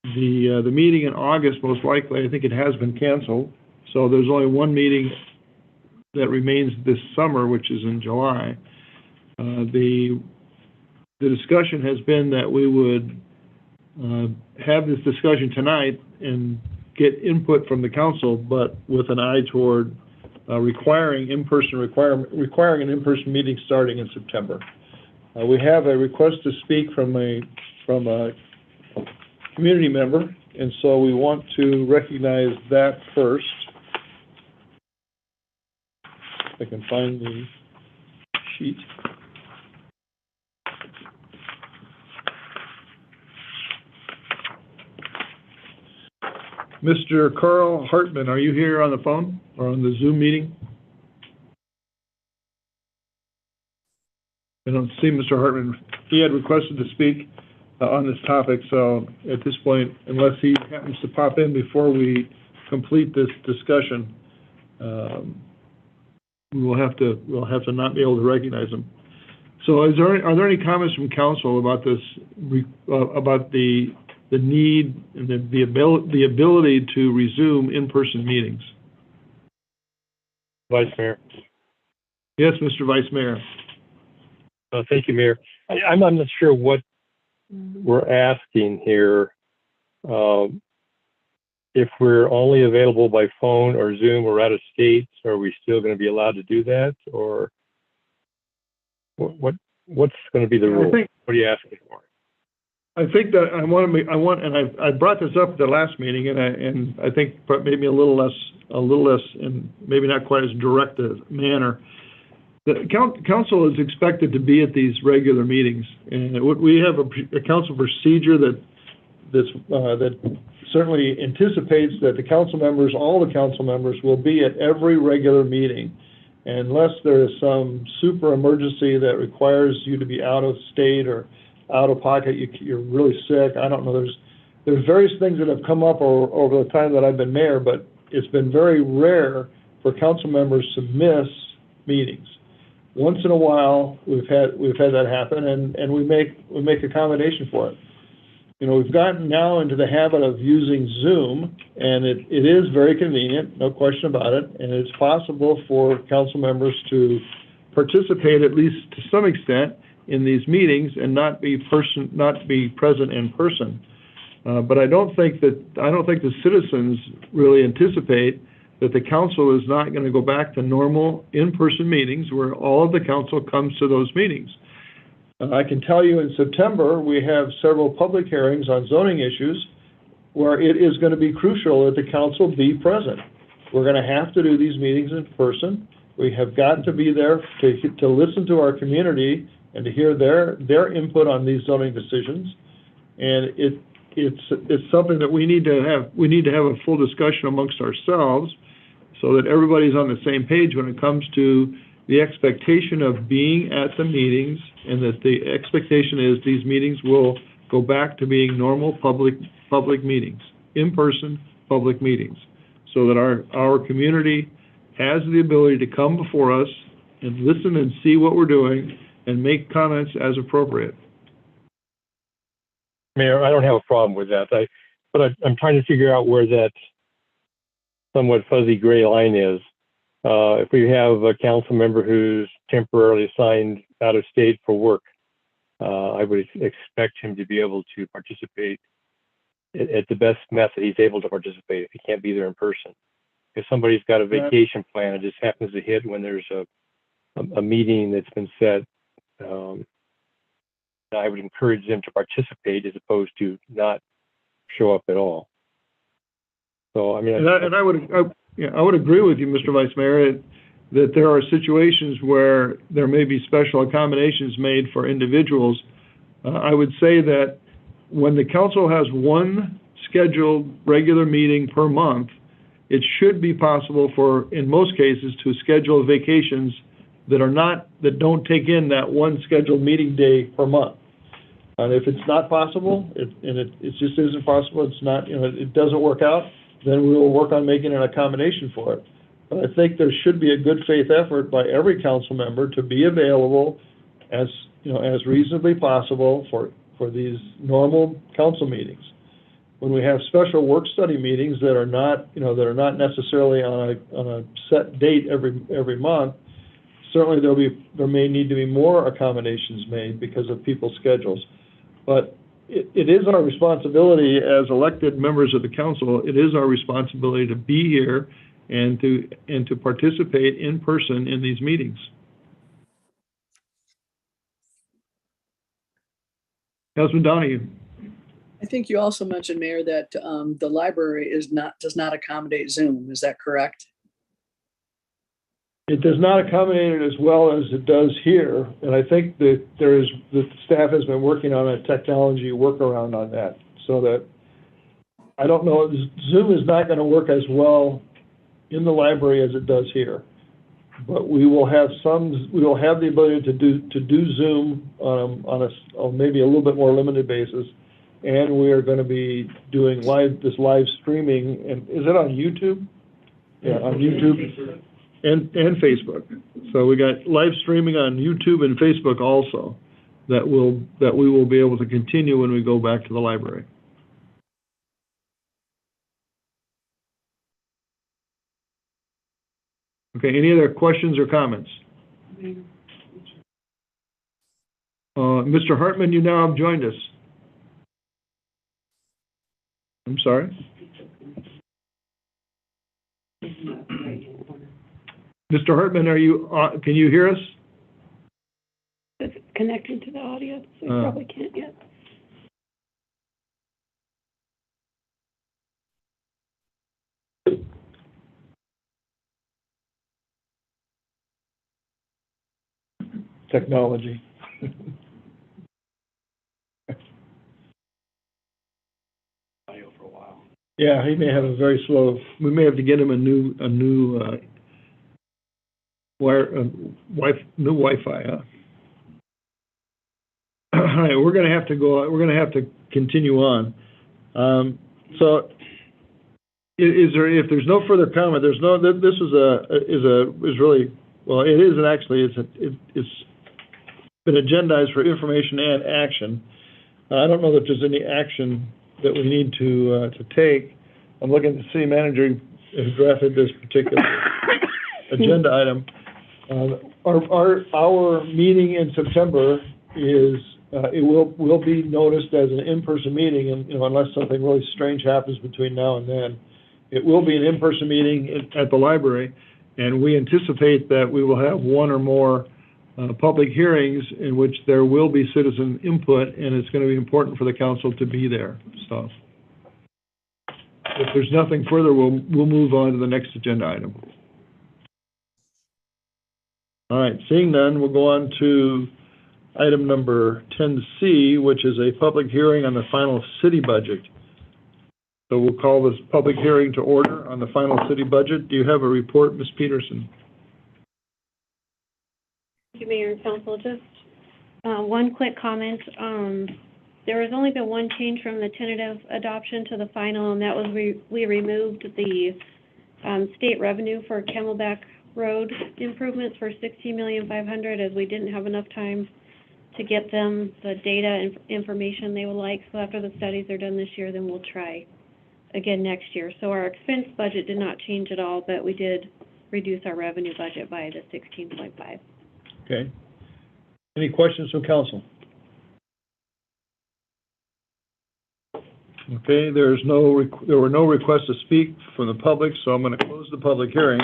the meeting in August, most likely, I think it has been canceled. So there's only one meeting that remains this summer, which is in July. The discussion has been that we would have this discussion tonight and get input from the council, but with an eye toward requiring an in-person meeting starting in September. We have a request to speak from a community member, and so we want to recognize that first. If I can find the sheet. Mr. Carl Hartman, are you here on the phone or on the Zoom meeting? I don't see Mr. Hartman. He had requested to speak on this topic, so at this point, unless he happens to pop in before we complete this discussion, we'll have to not be able to recognize him. So, are there any comments from council about this, about the need and the ability to resume in-person meetings? Vice Mayor. Yes, Mr. Vice Mayor. Thank you, Mayor. I'm not sure what we're asking here. If we're only available by phone or Zoom or out of state, are we still going to be allowed to do that, or what's going to be the rule? What are you asking for? I think that I brought this up at the last meeting, and I think maybe a little less, and maybe not quite as direct a manner. The council is expected to be at these regular meetings, and we have a council procedure that certainly anticipates that the council members, all the council members, will be at every regular meeting, unless there is some super emergency that requires you to be out of state or out of pocket. You're really sick. I don't know. There's various things that have come up over the time that I've been mayor, but it's been very rare for council members to miss meetings. Once in a while, we've had that happen, and we make accommodation for it. You know, we've gotten now into the habit of using Zoom, and it is very convenient, no question about it, and it's possible for council members to participate, at least to some extent, in these meetings and not be present in person. But I don't think the citizens really anticipate that the council is not going to go back to normal in-person meetings where all of the council comes to those meetings. I can tell you in September, we have several public hearings on zoning issues where it is going to be crucial that the council be present. We're going to have to do these meetings in person. We have got to be there to listen to our community and to hear their input on these zoning decisions. And it's something that we need to have. We need to have a full discussion amongst ourselves so that everybody's on the same page when it comes to the expectation of being at the meetings, and that the expectation is these meetings will go back to being normal public meetings, in-person public meetings, so that our community has the ability to come before us and listen and see what we're doing and make comments as appropriate. Mayor, I don't have a problem with that. But I'm trying to figure out where that somewhat fuzzy gray line is. If we have a council member who's temporarily assigned out of state for work, I would expect him to be able to participate at the best method he's able to participate if he can't be there in person. If somebody's got a vacation plan and just happens to hit when there's a meeting that's been set, I would encourage them to participate as opposed to not show up at all. So, I mean, I would agree with you, Mr. Vice Mayor, that there are situations where there may be special accommodations made for individuals. I would say that when the council has one scheduled regular meeting per month, it should be possible for, in most cases, to schedule vacations that don't take in that one scheduled meeting day per month. And if it's not possible, it just isn't possible, it doesn't work out, then we will work on making an accommodation for it. But I think there should be a good faith effort by every council member to be available as, you know, as reasonably possible for these normal council meetings. When we have special work study meetings that are not, you know, that are not necessarily on a set date every month, certainly there may need to be more accommodations made because of people's schedules. But it is our responsibility as elected members of the council, it is our responsibility to be here and to participate in person in these meetings. Councilman Donahue. I think you also mentioned, Mayor, that the library does not accommodate Zoom. Is that correct? It does not accommodate it as well as it does here, and I think that the staff has been working on a technology workaround on that, so that I don't know, Zoom is not going to work as well in the library as it does here, but we will have the ability to do Zoom on maybe a little bit more limited basis, and we are going to be doing live streaming. And is it on YouTube? Yeah, on YouTube. And Facebook. So we got live streaming on YouTube and Facebook also that we will be able to continue when we go back to the library. Okay, any other questions or comments? Mr. Hartman, you now have joined us. I'm sorry? Mr. Hartman, can you hear us? It's connecting to the audio, so you probably can't yet. Technology. Audio for a while. Yeah, he may have a very slow. We may have to get him a new new Wi-Fi. Huh? All right, we're going to have to go. We're going to have to continue on. So, is there? If there's no further comment, there's no. This is really well. It isn't actually. It's been agendized for information and action. I don't know that there's any action that we need to take. I'm looking at the city manager who drafted this particular agenda item. Our meeting in September is it will be noticed as an in-person meeting, and unless something really strange happens between now and then, it will be an in-person meeting at the library, and we anticipate that we will have one or more public hearings in which there will be citizen input, and it's going to be important for the council to be there. So, if there's nothing further, we'll move on to the next agenda item. All right, seeing none, we'll go on to item number 10C, which is a public hearing on the final city budget. So we'll call this public hearing to order on the final city budget. Do you have a report, Ms. Peterson? Thank you, Mayor and Council. Just one quick comment. There has only been one change from the tentative adoption to the final, and that was we removed the state revenue for Camelback Road improvements for $16,500,000, as we didn't have enough time to get them the data and information they would like. So after the studies are done this year, then we'll try again next year. So our expense budget did not change at all, but we did reduce our revenue budget by the 16.5. Okay. Any questions from council? Okay, there were no requests to speak from the public, so I'm going to close the public hearing.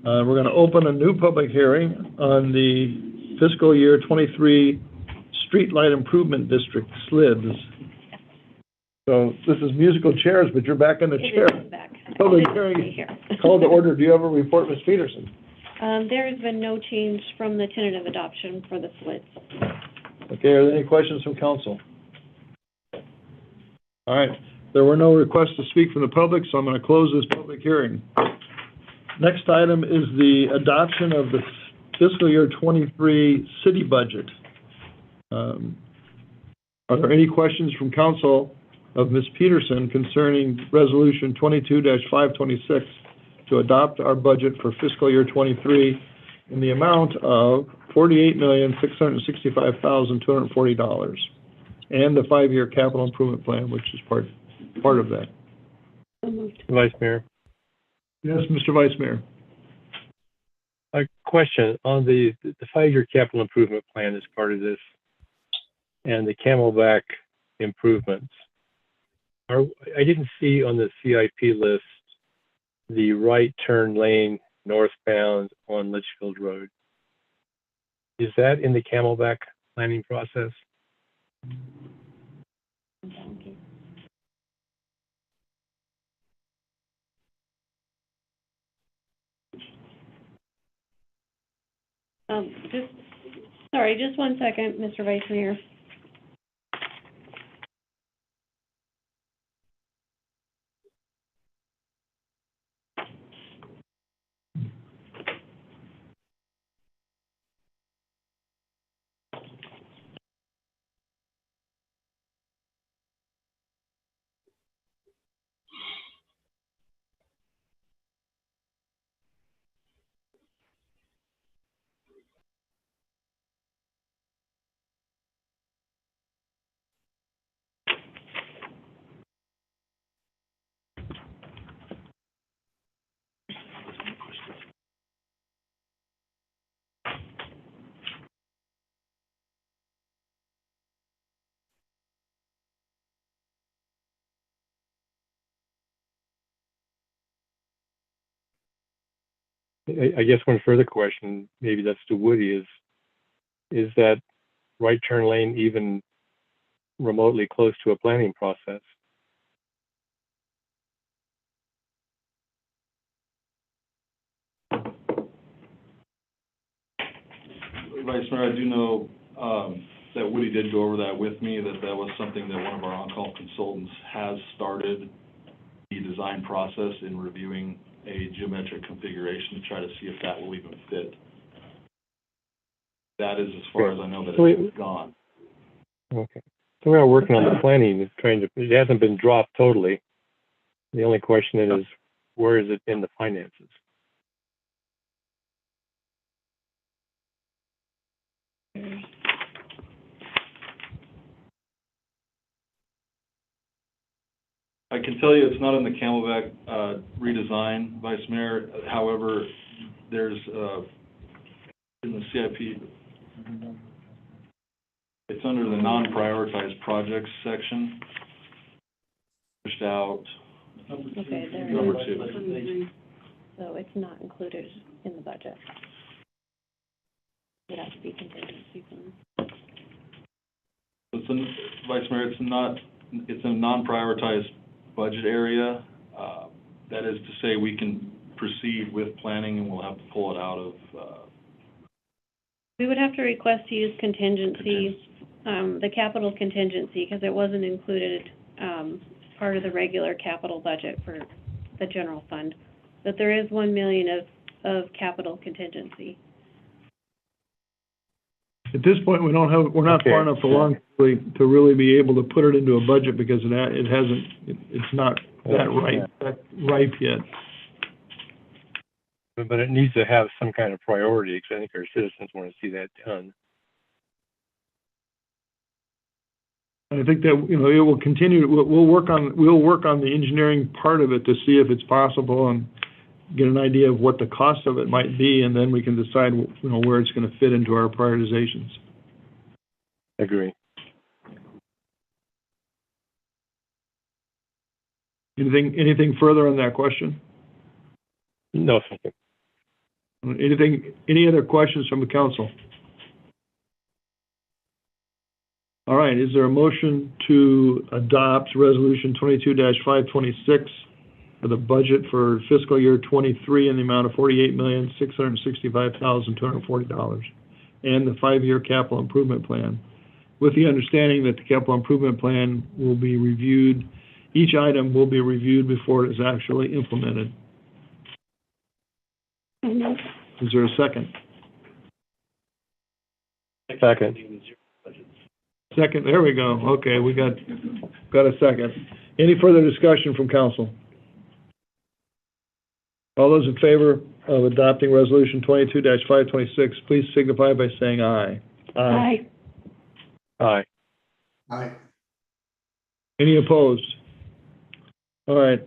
We're going to open a new public hearing on the fiscal year 23 Streetlight Improvement District, SLIDS. So this is musical chairs, but you're back in the chair. Public hearing called to order. Do you have a report, Ms. Peterson? There has been no change from the tentative adoption for the SLIDS. Okay, are there any questions from council? All right, there were no requests to speak from the public, so I'm going to close this public hearing. Next item is the adoption of the fiscal year 23 city budget. Are there any questions from council of Ms. Peterson concerning resolution 22-526, to adopt our budget for fiscal year '23 in the amount of $48,665,240, and the 5-year capital improvement plan, which is part of that. Vice Mayor. Yes, Mr. Vice Mayor. A question on the 5-year capital improvement plan as part of this and the Camelback improvements. I didn't see on the CIP list the right turn lane northbound on Litchfield Road. Is that in the Camelback planning process? Just one second, Mr. Vice Mayor. I guess one further question, maybe that's to Woody, is that right turn lane even remotely close to a planning process? Vice Mayor, I do know that Woody did go over that with me, that was something that one of our on-call consultants has started the design process in reviewing a geometric configuration to try to see if that will even fit. That is as far as I know that it's gone. Okay. So we are working on the planning, it hasn't been dropped totally. The only question is, where is it in the finances? I can tell you it's not in the Camelback redesign, Vice Mayor. However, there's in the CIP, it's under the non-prioritized projects section. Pushed out. Okay, there Number it is. 2. So it's not included in the budget. It has to be contingency fund. Vice Mayor, it's a non-prioritized budget area. That is to say, we can proceed with planning and we'll have to pull it out of. We would have to request to use contingency, the capital contingency, because it wasn't included part of the regular capital budget for the general fund. But there is $1 million of capital contingency. At this point, we're not far enough along to really be able to put it into a budget because it's not that ripe yet. But it needs to have some kind of priority, because I think our citizens want to see that done. I think that, it will continue, we'll work on the engineering part of it to see if it's possible and get an idea of what the cost of it might be, and then we can decide, where it's going to fit into our prioritizations. Agree. Anything further on that question? No, thank you. Any other questions from the council? All right, is there a motion to adopt Resolution 22-526 for the budget for fiscal year 23 in the amount of $48,665,240 and the 5-year capital improvement plan, with the understanding that the capital improvement plan will be reviewed, each item will be reviewed before it is actually implemented? Is there a second? Second. Second, there we go. Okay, we got a second. Any further discussion from council? All those in favor of adopting Resolution 22-526, please signify by saying aye. Aye. Aye. Aye. Any opposed? All right,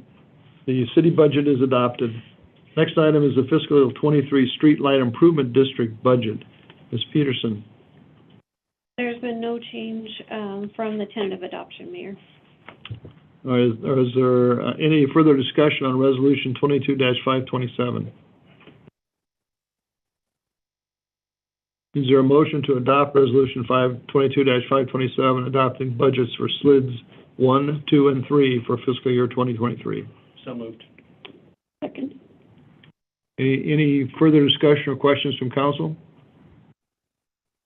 the city budget is adopted. Next item is the fiscal 23 Street Light Improvement District budget. Ms. Peterson. There's been no change from the tentative adoption, Mayor. Is there any further discussion on Resolution 22-527? Is there a motion to adopt Resolution 22-527, adopting budgets for SLIDs 1, 2, and 3 for fiscal year 2023? So moved. Second. Any further discussion or questions from council?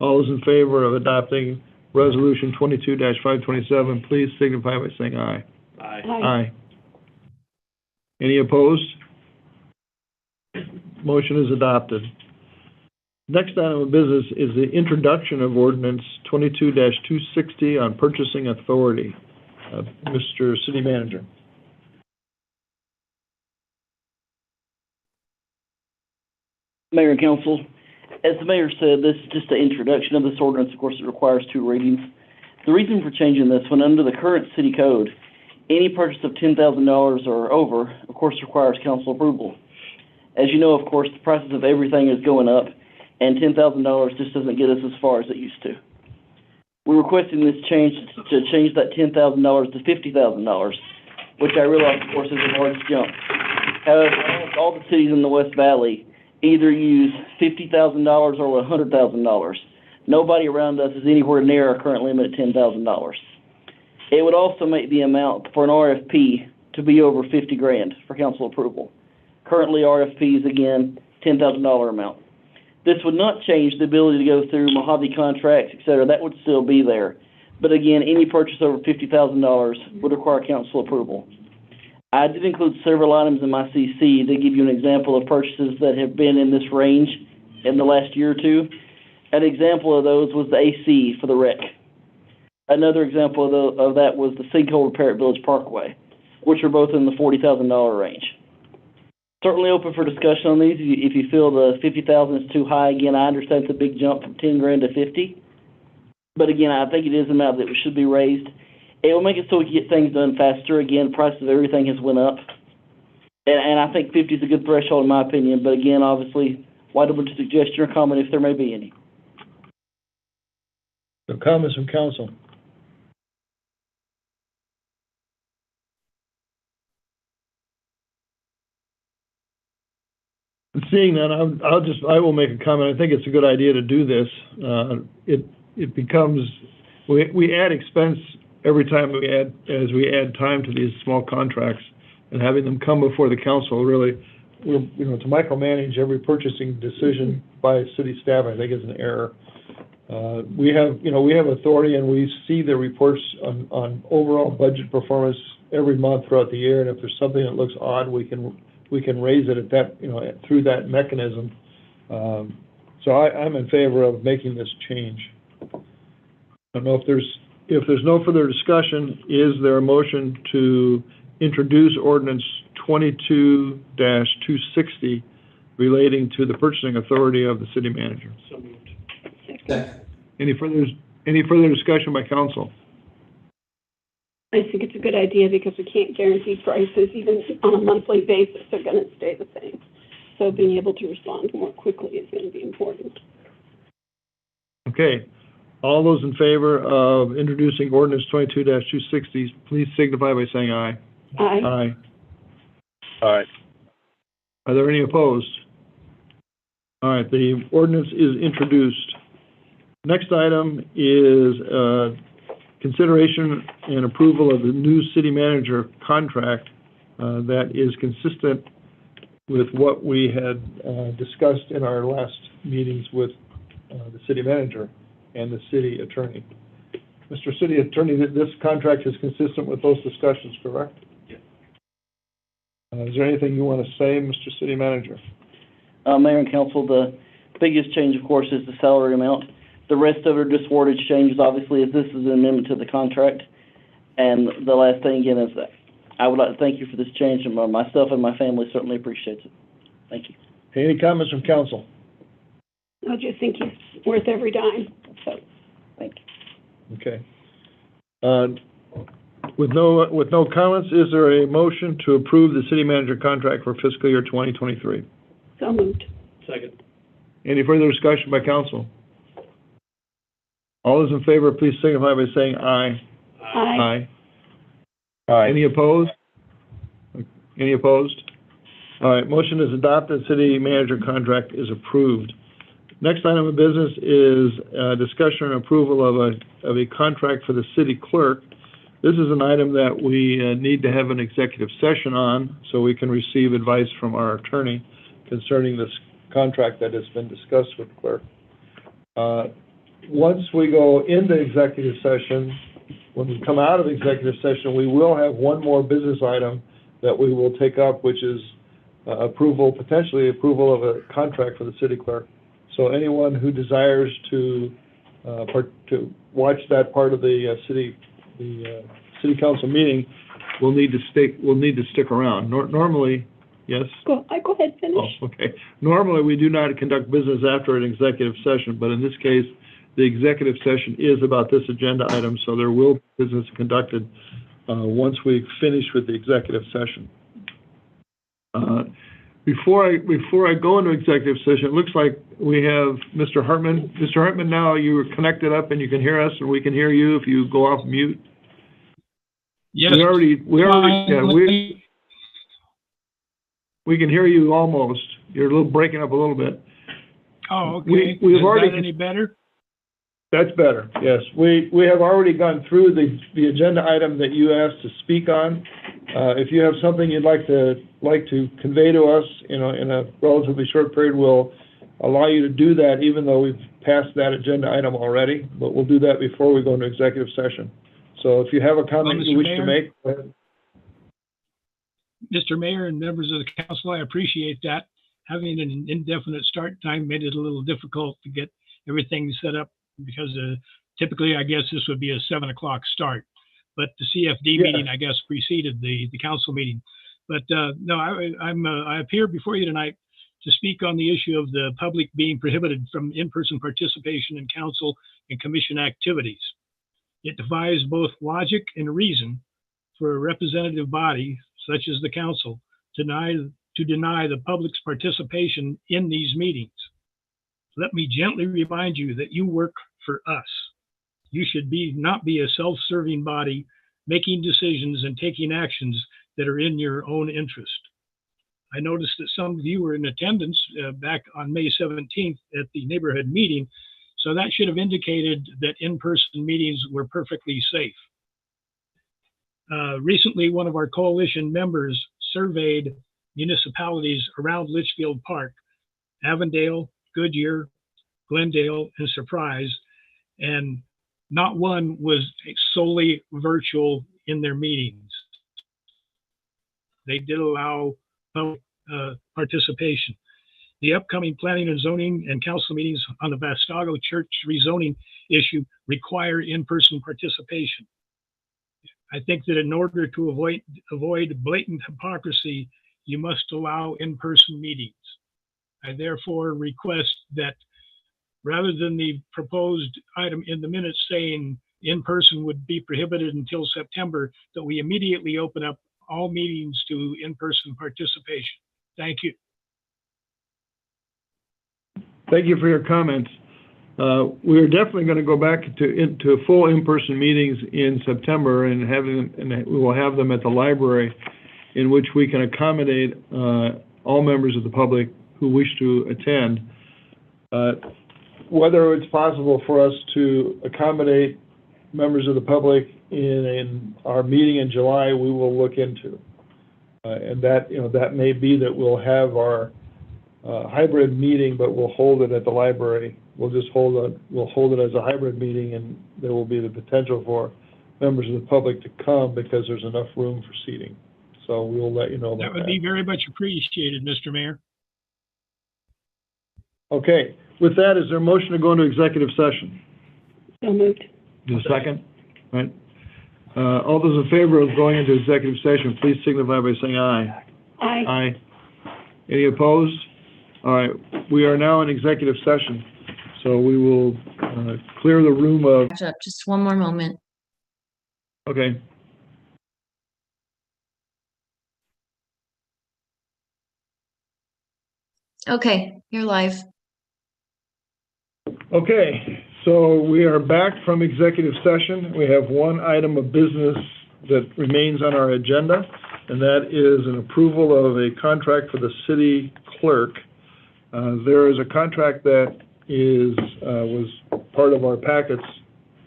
All those in favor of adopting Resolution 22-527, please signify by saying aye. Aye. Aye. Any opposed? Motion is adopted. Next item of business is the introduction of ordinance 22-260 on purchasing authority. Mr. City Manager. Mayor and council, as the mayor said, this is just an introduction of this ordinance. Of course, it requires 2 readings. The reason for changing this one, under the current city code, any purchase of $10,000 or over, of course, requires council approval. As you know, of course, the prices of everything is going up, and $10,000 just doesn't get us as far as it used to. We're requesting this change to change that $10,000 to $50,000, which I realize, of course, is a large jump. However, almost all the cities in the West Valley either use $50,000 or $100,000. Nobody around us is anywhere near our current limit at $10,000. It would also make the amount for an RFP to be over $50,000 for council approval. Currently, RFPs, again, $10,000 amount. This would not change the ability to go through Mojave contracts, et cetera. That would still be there. But again, any purchase over $50,000 would require council approval. I did include several items in my CC to give you an example of purchases that have been in this range in the last year or two. An example of those was the AC for the rec. Another example of that was the sinkhole repair at Village Parkway, which are both in the $40,000 range. Certainly open for discussion on these. If you feel the $50,000 is too high, again, I understand it's a big jump from $10,000 to $50,000. But again, I think it is an amount that should be raised. It will make it so we can get things done faster. Again, prices of everything has went up. And I think 50 is a good threshold in my opinion. But again, obviously, wide open to suggestion or comment if there may be any. So comments from council. Seeing that, I will make a comment. I think it's a good idea to do this. It becomes, we add expense every time as we add time to these small contracts, and having them come before the council really, to micromanage every purchasing decision by city staff, I think is an error. We have authority, and we see the reports on overall budget performance every month throughout the year, and if there's something that looks odd, we can raise it at that, through that mechanism. So I'm in favor of making this change. I don't know if there's no further discussion, is there a motion to introduce ordinance 22-260 relating to the purchasing authority of the city manager? So moved. Any further discussion by council? I think it's a good idea because we can't guarantee prices, even on a monthly basis, they're going to stay the same. So being able to respond more quickly is going to be important. Okay. All those in favor of introducing ordinance 22-260, please signify by saying aye. Aye. Aye. Aye. Are there any opposed? All right, the ordinance is introduced. Next item is consideration and approval of the new city manager contract that is consistent with what we had discussed in our last meetings with the city manager and the city attorney. Mr. City Attorney, this contract is consistent with those discussions, correct? Yes. Is there anything you want to say, Mr. City Manager? Mayor and council, the biggest change, of course, is the salary amount. The rest of it are just wordage changes, obviously, as this is an amendment to the contract. And the last thing, again, is that I would like to thank you for this change, and myself and my family certainly appreciates it. Thank you. Any comments from council? I just think he's worth every dime, so, Thank you. Okay. With no comments, is there a motion to approve the city manager contract for fiscal year 2023? so moved. Second. Any further discussion by council? All those in favor, please signify by saying aye. Aye. Aye. Any opposed? Any opposed? All right, motion is adopted, city manager contract is approved. Next item of business is discussion and approval of a contract for the city clerk. This is an item that we need to have an executive session on so we can receive advice from our attorney concerning this contract that has been discussed with the clerk. Once we go into executive session, when we come out of executive session, we will have one more business item that we will take up, which is potentially approval of a contract for the city clerk. So anyone who desires to watch that part of the city council meeting will need to stick around. Normally, yes? Go ahead, finish. Oh, okay. Normally, we do not conduct business after an executive session, but in this case, the executive session is about this agenda item, so there will be business conducted once we finish with the executive session. Before I go into executive session, it looks like we have Mr. Hartman. Mr. Hartman, now you are connected up and you can hear us, and we can hear you if you go off mute. Yes. We can hear you almost. You're a little breaking up a little bit. Oh, okay. We've Is already that any better? That's better, yes. We have already gone through the agenda item that you asked to speak on. If you have something you'd like to convey to us, in a relatively short period, we'll allow you to do that, even though we've passed that agenda item already, but we'll do that before we go into executive session. So if you have a comment you wish to make, go ahead. Mr. Mayor and members of the council, I appreciate that. Having an indefinite start time made it a little difficult to get everything set up, because typically, I guess this would be a 7 o'clock start. But the CFD meeting, I guess, preceded the council meeting. But no, I appear before you tonight to speak on the issue of the public being prohibited from in-person participation in council and commission activities. It defies both logic and reason for a representative body, such as the council, to deny the public's participation in these meetings. Let me gently remind you that you work for us. You should not be a self-serving body making decisions and taking actions that are in your own interest. I noticed that some of you were in attendance back on May 17th at the neighborhood meeting, so that should have indicated that in-person meetings were perfectly safe. Recently, one of our coalition members surveyed municipalities around Litchfield Park, Avondale, Goodyear, Glendale, and Surprise, and not one was solely virtual in their meetings. They did allow public participation. The upcoming planning and zoning and council meetings on the Vastago Church rezoning issue require in-person participation. I think that in order to avoid blatant hypocrisy, you must allow in-person meetings. I therefore request that rather than the proposed item in the minutes saying in-person would be prohibited until September, that we immediately open up all meetings to in-person participation. Thank you. Thank you for your comments. We're definitely going to go back into full in-person meetings in September, and we will have them at the library, in which we can accommodate all members of the public who wish to attend. Whether it's possible for us to accommodate members of the public in our meeting in July, we will look into. And that may be that we'll have our hybrid meeting, but we'll hold it at the library. We'll hold it as a hybrid meeting, and there will be the potential for members of the public to come because there's enough room for seating. So we will let you know about that. That would be very much appreciated, Mr. Mayor. Okay. With that, is there a motion to go into executive session? So moved. Do a second? All right. All those in favor of going into executive session, please signify by saying aye. Aye. Aye. Any opposed? All right, we are now in executive session, so we will clear the room of, Catch up, just one more moment. okay. Okay, you're live. Okay, so we are back from executive session. We have one item of business that remains on our agenda, and that is an approval of a contract for the city clerk. There is a contract that was part of our packets,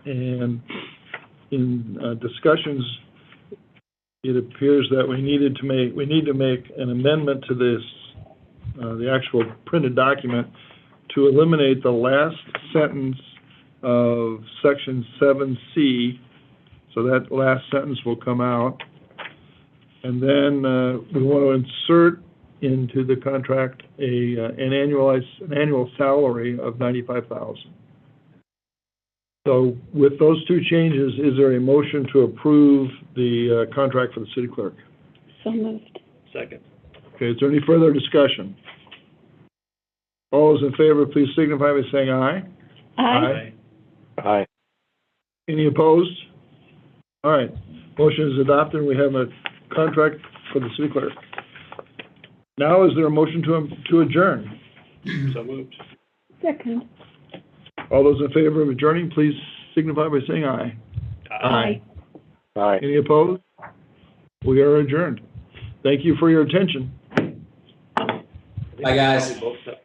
and in discussions, it appears that we need to make an amendment to this, the actual printed document, to eliminate the last sentence of section 7C. So that last sentence will come out. And then we want to insert into the contract an annual salary of $95,000. So with those two changes, is there a motion to approve the contract for the city clerk? So moved. Second. Okay, is there any further discussion? All those in favor, please signify by saying aye. Aye. Aye. Any opposed? All right, motion is adopted. We have a contract for the city clerk. Now, is there a motion to adjourn? So moved. Second. All those in favor of adjourning, please signify by saying aye. Aye. Aye. Any opposed? We are adjourned. Thank you for your attention. Bye, guys. Probably both